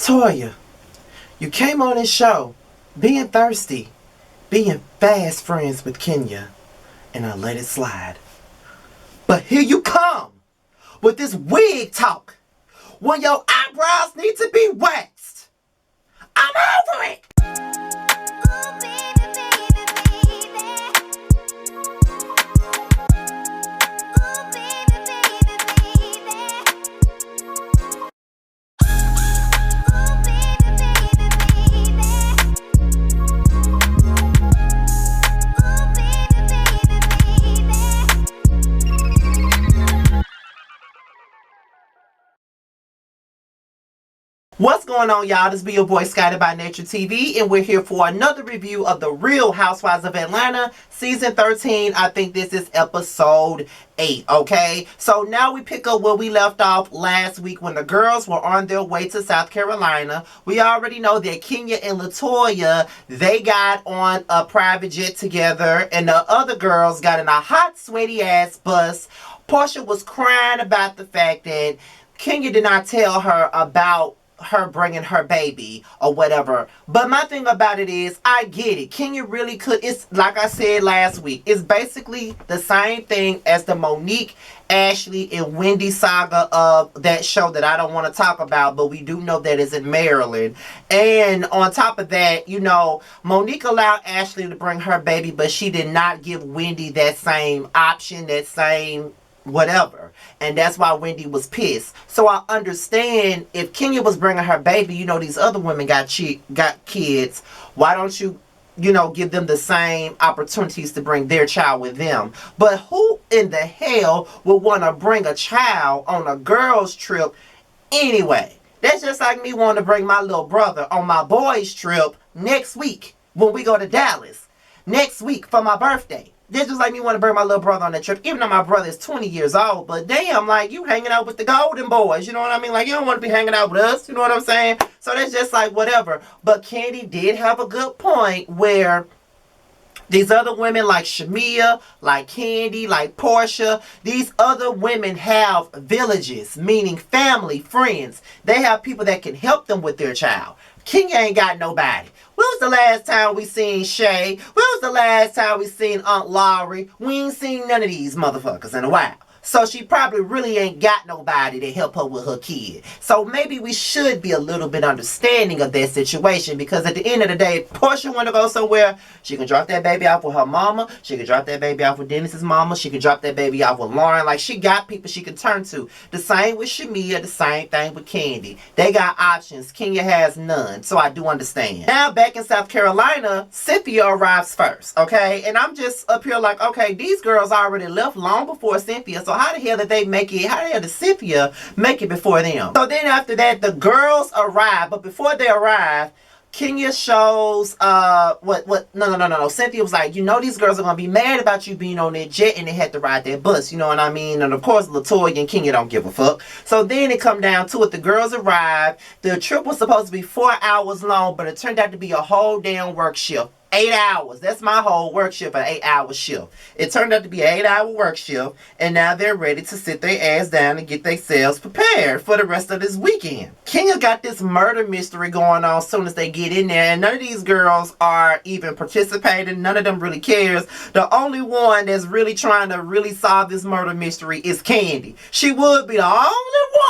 Toya, you came on this show being thirsty, being fast friends with Kenya, and I let it slide. But here you come with this wig talk when your eyebrows need to be waxed. I'm over it. What's going on, y'all? This be your boy Scotty by Nature TV, and we're here for another review of the Real Housewives of Atlanta, season 13. I think this is episode 8, okay? So now we pick up where we left off last week when the girls were on their way to South Carolina. We already know that Kenya and LaToya, they got on a private jet together, and the other girls got in a hot, sweaty ass bus. Portia was crying about the fact that Kenya did not tell her about her bringing her baby or whatever. But my thing about it is, I get it. Kenya really could. It's like I said last week, it's basically the same thing as the Monique, Ashley, and Wendy saga of that show that I don't want to talk about, but we do know that it's in Maryland. And on top of that, you know, Monique allowed Ashley to bring her baby, but she did not give Wendy that same option, that same whatever, and that's why Wendy was pissed. So I understand if Kenya was bringing her baby, you know, these other women got kids, why don't you give them the same opportunities to bring their child with them? But who in the hell would want to bring a child on a girl's trip anyway? That's just like me wanting to bring my little brother on my boys trip next week when we go to Dallas next week for my birthday. This just like me want to bring my little brother on that trip, even though my brother is 20 years old. But damn, like, you hanging out with the golden boys, you know what I mean? Like, you don't want to be hanging out with us, you know what I'm saying? So that's just like whatever. But Candy did have a good point where these other women like Shamia, like Candy, like Portia, these other women have villages, meaning family, friends. They have people that can help them with their child. Kenya ain't got nobody. When was the last time we seen Shay? When was the last time we seen Aunt Laurie? We ain't seen none of these motherfuckers in a while. So she probably really ain't got nobody to help her with her kid. So maybe we should be a little bit understanding of that situation, because at the end of the day, if Portia want to go somewhere, she can drop that baby off with her mama. She can drop that baby off with Dennis's mama. She can drop that baby off with Lauren. Like, she got people she can turn to. The same with Shamia. The same thing with Candy. They got options. Kenya has none. So I do understand. Now back in South Carolina, Cynthia arrives first, okay? And I'm just up here like, okay, these girls already left long before Cynthia. So how the hell did they make it? How the hell did Cynthia make it before them? So then after that, the girls arrive. But before they arrive, Kenya shows, no. Cynthia was like, these girls are going to be mad about you being on that jet and they had to ride that bus. You know what I mean? And of course, LaToya and Kenya don't give a fuck. So then it come down to it. The girls arrived. The trip was supposed to be 4 hours long, but it turned out to be a whole damn work shift. 8 hours. That's my whole work shift, an 8-hour shift. It turned out to be an 8-hour work shift, and now they're ready to sit their ass down and get themselves prepared for the rest of this weekend. Kenya got this murder mystery going on as soon as they get in there, and none of these girls are even participating. None of them really cares. The only one that's really trying to really solve this murder mystery is Candy. She would be the only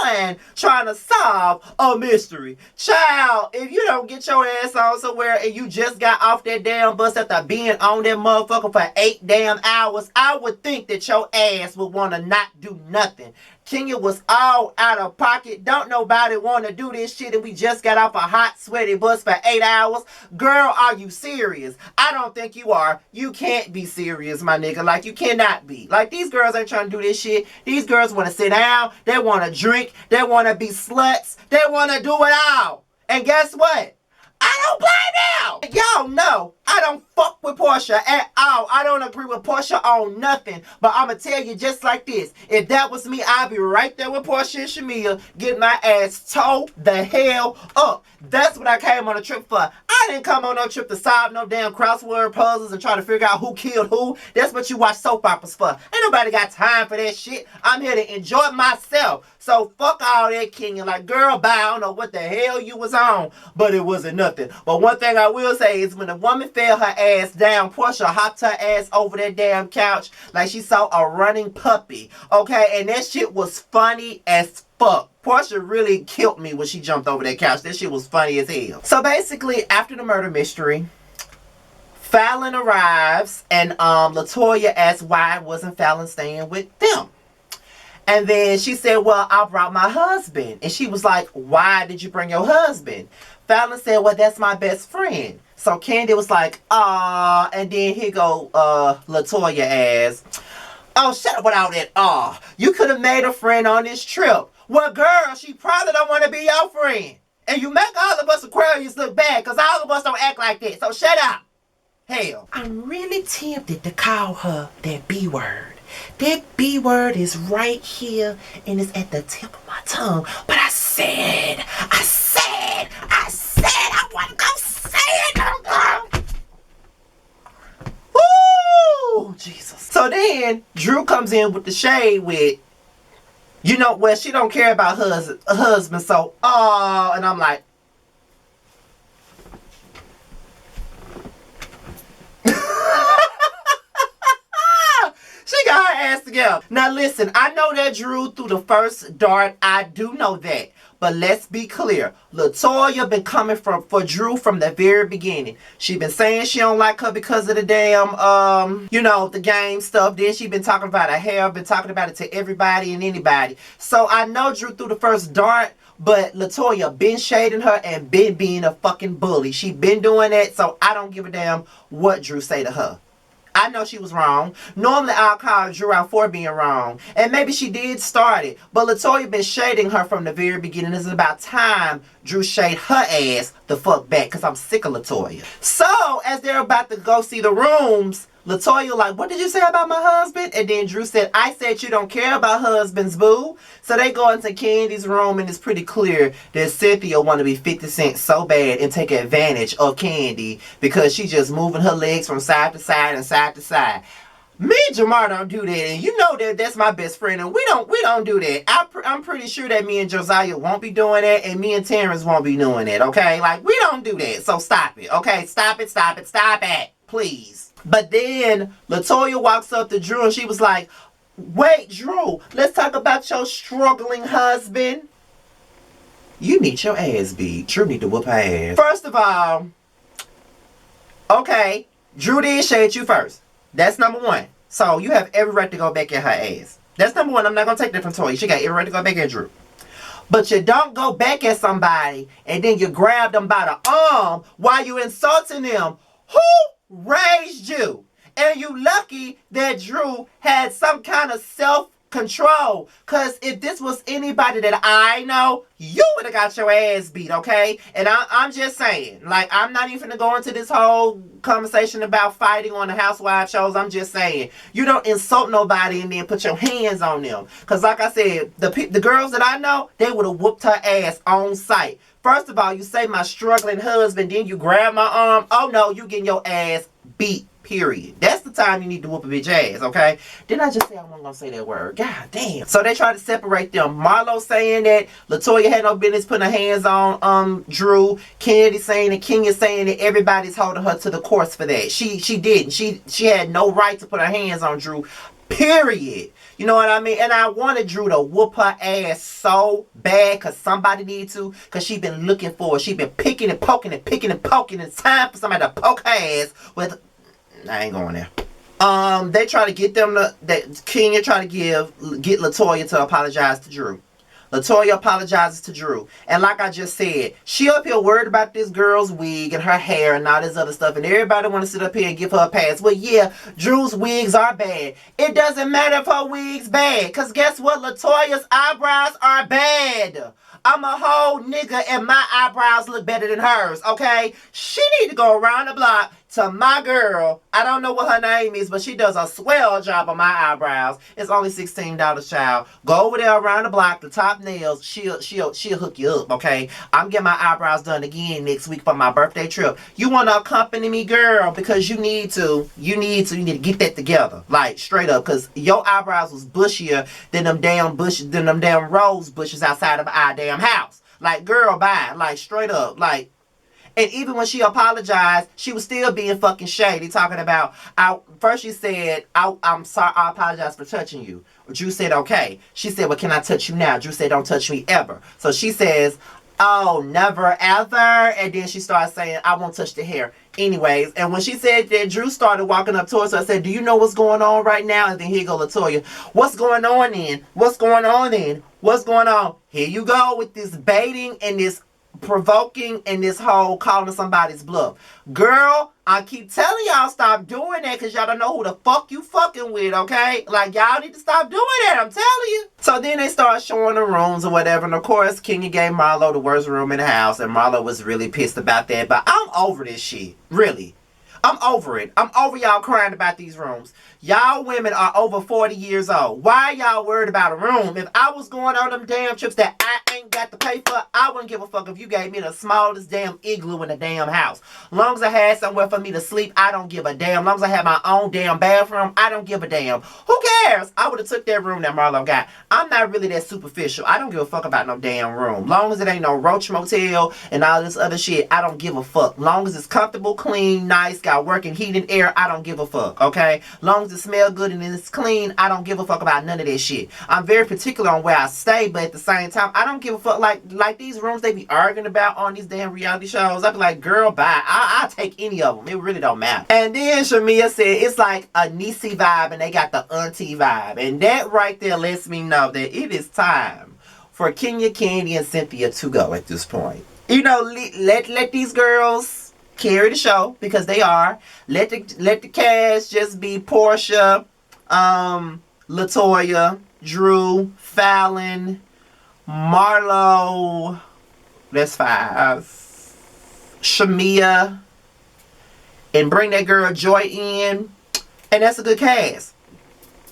one trying to solve a mystery. Child, if you don't get your ass on somewhere and you just got off that damn bus after being on that motherfucker for 8 damn hours, I would think that your ass would want to not do nothing. Kenya was all out of pocket. Don't nobody want to do this shit, and we just got off a hot, sweaty bus for 8 hours. Girl, are you serious? I don't think you are. You can't be serious, my nigga. Like, you cannot be. Like, these girls ain't trying to do this shit. These girls want to sit down. They want to drink. They want to be sluts. They want to do it all. And guess what? I don't blame them. Y'all know I don't fuck with Portia at all. I don't agree with Portia on nothing. But I'm going to tell you just like this. If that was me, I'd be right there with Portia and Shamia, getting my ass towed the hell up. That's what I came on a trip for. I I didn't come on no trip to solve no damn crossword puzzles and try to figure out who killed who. That's what you watch soap operas for. Ain't nobody got time for that shit. I'm here to enjoy myself. So fuck all that king. And like, girl, bye. I don't know what the hell you was on, but it wasn't nothing. But one thing I will say is when the woman fell her ass down, Portia hopped her ass over that damn couch like she saw a running puppy. Okay, and that shit was funny as fuck. Portia really killed me when she jumped over that couch. That shit was funny as hell. So basically, after the murder mystery, Fallon arrives and Latoya asks why wasn't Fallon staying with them. And then she said, well, I brought my husband. And she was like, why did you bring your husband? Fallon said, well, that's my best friend. So Candy was like, ah. And then here go Latoya ass. Oh, shut up with all that ah. You could have made a friend on this trip. Well, girl, she probably don't want to be your friend. And you make all of us Aquarius look bad because all of us don't act like that. So shut up. Hell. I'm really tempted to call her that B word. That B word is right here and it's at the tip of my tongue. But I said, I want to go say it. Woo! Jesus. So then, Drew comes in with the shade with, you know, well, she don't care about her husband, so, oh, and I'm like, she got her ass together. Now listen, I know that Drew threw the first dart. I do know that. But let's be clear. Latoya been coming for Drew from the very beginning. She been saying she don't like her because of the damn, you know, the game stuff. Then she been talking about her hair. Been talking about it to everybody and anybody. So I know Drew threw the first dart. But Latoya been shading her and been being a fucking bully. She been doing that. So I don't give a damn what Drew say to her. I know she was wrong. Normally, I'll call Drew out for being wrong. And maybe she did start it. But Latoya been shading her from the very beginning. It's about time Drew shade her ass the fuck back. Because I'm sick of Latoya. So, as they're about to go see the rooms, Latoya like, what did you say about my husband? And then Drew said, I said you don't care about husbands, boo. So they go into Candy's room and it's pretty clear that Cynthia want to be 50 Cent so bad and take advantage of Candy because she just moving her legs from side to side and side to side. Me and Jamar don't do that, and you know that that's my best friend, and we don't do that. I'm pretty sure that me and Josiah won't be doing that, and me and Terrence won't be doing it, okay? Like, we don't do that, so stop it, okay? Stop it, please. But then Latoya walks up to Drew, and she was like, wait, Drew, let's talk about your struggling husband. You need your ass beat. Drew need to whoop her ass. First of all, okay, Drew did shade you first. That's number one. So you have every right to go back at her ass. That's number one. I'm not going to take that from Toya. She got every right to go back at Drew. But you don't go back at somebody and then you grab them by the arm while you insulting them. Who raised you? And you lucky that Drew had some kind of self-control. Because if this was anybody that I know, you would have got your ass beat, okay? And I'm just saying, like, I'm not even going to go into this whole conversation about fighting on the Housewives shows. I'm just saying, you don't insult nobody and then put your hands on them. Because like I said, the girls that I know, they would have whooped her ass on sight. First of all, you say my struggling husband, then you grab my arm. Oh, no, you getting your ass beat. Period. That's the time you need to whoop a bitch ass, okay? Didn't I just say I wasn't gonna say that word? God damn. So they try to separate them. Marlo saying that Latoya had no business putting her hands on Drew. Kennedy saying that Kenya saying that everybody's holding her to the course for that. She didn't. She had no right to put her hands on Drew. Period. You know what I mean? And I wanted Drew to whoop her ass so bad because somebody needed to. Because she been looking for it. She been picking and poking and picking and poking. It's time for somebody to poke her ass with... I ain't going there. They try to get them to... Kenya try to get Latoya to apologize to Drew. Latoya apologizes to Drew. And like I just said, she up here worried about this girl's wig and her hair and all this other stuff. And everybody want to sit up here and give her a pass. Well, yeah, Drew's wigs are bad. It doesn't matter if her wig's bad. Because guess what? Latoya's eyebrows are bad. I'm a whole nigga and my eyebrows look better than hers, okay? She need to go around the block to my girl. I don't know what her name is, but she does a swell job on my eyebrows. It's only $16, child. Go over there around the block, the top nails. She'll hook you up, okay? I'm getting my eyebrows done again next week for my birthday trip. You want to accompany me, girl? Because you need to. You need to get that together, like straight up. Because your eyebrows was bushier than them damn rose bushes outside of our damn house. Like, girl, bye. Like, straight up. Like, and even when she apologized, she was still being fucking shady, talking about, first she said, I'm sorry, I apologize for touching you. Drew said, okay. She said, well, can I touch you now? Drew said, don't touch me ever. So she says, oh, never ever. And then she started saying, I won't touch the hair. Anyways, and when she said that, Drew started walking up towards her. I said, do you know what's going on right now? And then here go Latoya. What's going on then? What's going on then? What's going on? Here you go with this baiting and this provoking and this whole calling somebody's bluff. Girl, I keep telling y'all stop doing that because y'all don't know who the fuck you fucking with, okay? Like, y'all need to stop doing that, I'm telling you. So then they start showing the rooms or whatever, and of course, Kenya gave Marlo the worst room in the house, and Marlo was really pissed about that, but I'm over this shit, really. I'm over it. I'm over y'all crying about these rooms. Y'all women are over 40 years old. Why y'all worried about a room? If I was going on them damn trips that I ain't got to pay for, I wouldn't give a fuck if you gave me the smallest damn igloo in the damn house. Long as I had somewhere for me to sleep, I don't give a damn. Long as I had my own damn bathroom, I don't give a damn. Who cares? I would have took that room that Marlo got. I'm not really that superficial. I don't give a fuck about no damn room. Long as it ain't no Roach Motel and all this other shit, I don't give a fuck. Long as it's comfortable, clean, nice, got working heat and air, I don't give a fuck, okay? Long as it smells good and it's clean, I don't give a fuck about none of that shit. I'm very particular on where I stay, but at the same time, I don't give a fuck. Like these rooms they be arguing about on these damn reality shows, I be like, girl, bye. I'll take any of them. It really don't matter. And then Shamia said it's like a Niecy vibe and they got the auntie vibe. And that right there lets me know that it is time for Kenya, Candy, and Cynthia to go at this point. You know, let these girls carry the show because they are. Let the cast just be Portia, Latoya, Drew, Fallon, Marlo. That's 5. Shamia, and bring that girl Joy in, and that's a good cast.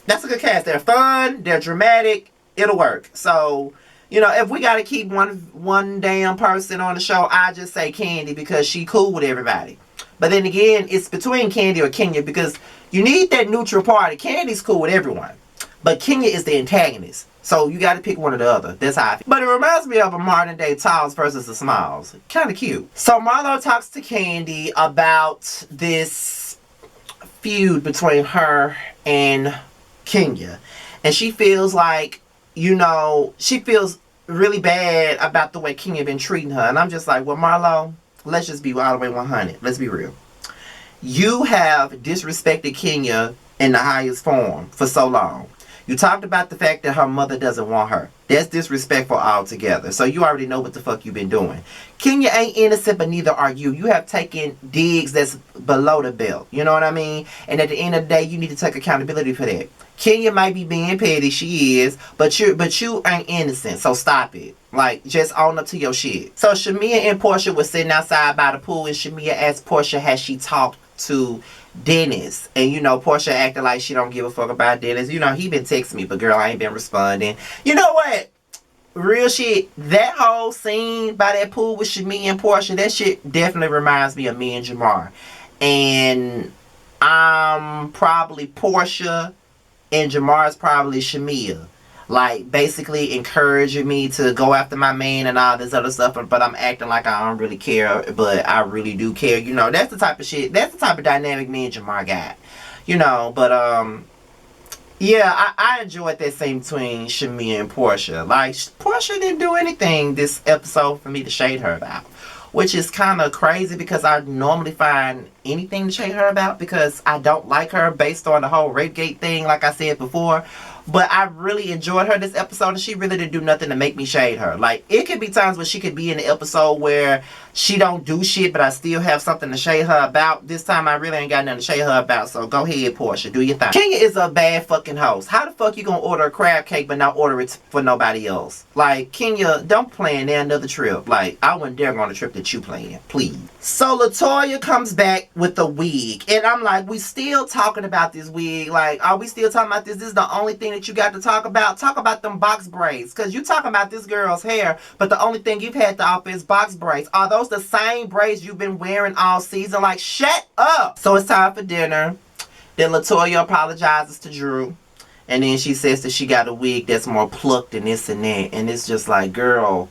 That's a good cast. They're fun. They're dramatic. It'll work. So, you know, if we got to keep one damn person on the show, I just say Candy because she cool with everybody. But then again, it's between Candy or Kenya because you need that neutral party. Candy's cool with everyone, but Kenya is the antagonist. So you got to pick one or the other. That's how I feel. But it reminds me of a modern day Talls versus the Smalls. Kind of cute. So Marlo talks to Candy about this feud between her and Kenya. And she feels like, you know, she feels really bad about the way Kenya been treating her. And I'm just like, well, Marlo, let's just be all the way 100. Let's be real. You have disrespected Kenya in the highest form for so long. You talked about the fact that her mother doesn't want her. That's disrespectful altogether. So you already know what the fuck you've been doing. Kenya ain't innocent, but neither are you. You have taken digs that's below the belt. You know what I mean? And at the end of the day, you need to take accountability for that. Kenya might be being petty, she is, but you ain't innocent, so stop it. Like, just own up to your shit. So Shamia and Portia were sitting outside by the pool, and Shamia asked Portia, has she talked to Dennis? And you know, Portia acted like she don't give a fuck about Dennis. You know, he been texting me, but girl, I ain't been responding. You know what? Real shit, that whole scene by that pool with Shamia and Portia, that shit definitely reminds me of me and Jamar. And I'm probably Portia, and Jamar's probably Shamia. Like, basically encouraging me to go after my man and all this other stuff, but I'm acting like I don't really care, but I really do care. You know, that's the type of shit, that's the type of dynamic me and Jamar got. You know, but, yeah, I enjoyed that scene between Shamia and Portia. Like, Portia didn't do anything this episode for me to shade her about. Which is kind of crazy because I normally find anything to shade her about because I don't like her based on the whole Rapegate thing, like I said before. But I really enjoyed her this episode, and she really didn't do nothing to make me shade her. Like, it could be times where she could be in the episode where She don't do shit, but I still have something to shade her about. This time I really ain't got nothing to shade her about, so go ahead, Portia. Do your thing. Kenya is a bad fucking host. How the fuck you gonna order a crab cake but not order it for nobody else? Like, Kenya, don't plan there another trip. Like, I wouldn't dare go on a trip that you plan. Please. So LaToya comes back with the wig. And I'm like, we still talking about this wig. Like, are we still talking about this? This is the only thing that you got to talk about? Talk about them box braids. Because you talking about this girl's hair, but the only thing you've had to offer is box braids. Are those the same braids you've been wearing all season? Like, shut up. So it's time for dinner. Then LaToya apologizes to Drew. And then she says that she got a wig that's more plucked and this and that. And it's just like, girl,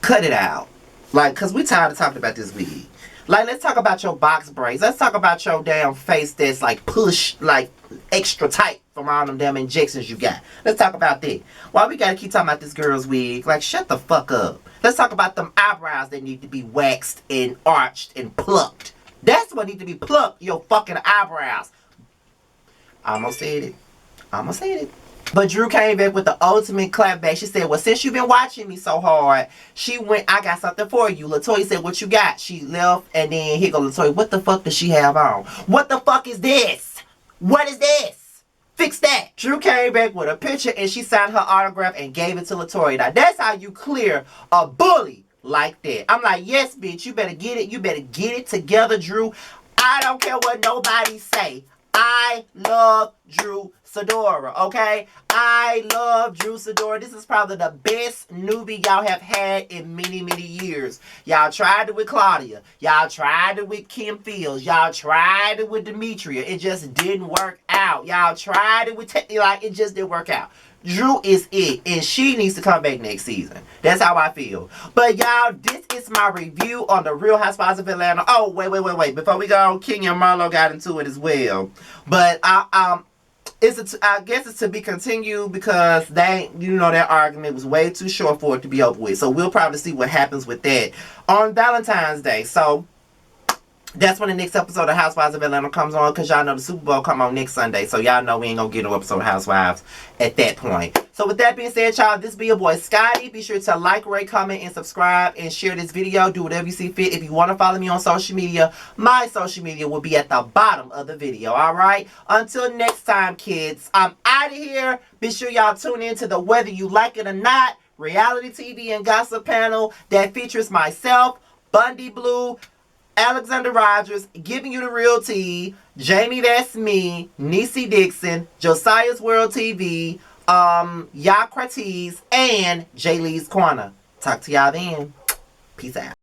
cut it out. Like, because we tired of talking about this wig. Like, let's talk about your box braids. Let's talk about your damn face that's like push, like extra tight from all them damn injections you got. Let's talk about that. Why we gotta keep talking about this girl's wig? Like, shut the fuck up. Let's talk about them eyebrows that need to be waxed and arched and plucked. That's what need to be plucked, your fucking eyebrows. I almost said it. But Drew came back with the ultimate clapback. She said, well, since you've been watching me so hard, she went, I got something for you. LaToya said, what you got? She left, and then here go LaToya. What the fuck does she have on? What the fuck is this? What is this? Fix that. Drew came back with a picture, and she signed her autograph and gave it to LaToya. Now, that's how you clear a bully like that. I'm like, yes, bitch, you better get it. You better get it together, Drew. I don't care what nobody say. I love Drew Sidora, okay? I love Drew Sidora. This is probably the best newbie y'all have had in many, many years. Y'all tried it with Claudia. Y'all tried it with Kim Fields. Y'all tried it with Demetria. It just didn't work out. Y'all tried it with, it just didn't work out. Drew is it, and she needs to come back next season. That's how I feel. But y'all, this is my review on the Real Housewives of Atlanta. Oh, wait. Before we go, Kenya and Marlo got into it as well. But I guess it's to be continued because that argument was way too short for it to be over with. So we'll probably see what happens with that on Valentine's Day. So that's when the next episode of Housewives of Atlanta comes on, because y'all know the Super Bowl come on next Sunday. So y'all know we ain't gonna get no episode of Housewives at that point. So with that being said, y'all, this be your boy Scotty. Be sure to like, rate, comment, and subscribe, and share this video. Do whatever you see fit. If you want to follow me on social media, my social media will be at the bottom of the video, alright? Until next time, kids, I'm out of here. Be sure y'all tune in to the Whether You Like It or Not reality TV and gossip panel that features myself, Bundy Blue, Alexander Rogers, Giving You the Real Tea, Jamie That's Me, Niecy Dixon, Josiah's World TV, Yacrates, and J. Lee's Corner. Talk to y'all then. Peace out.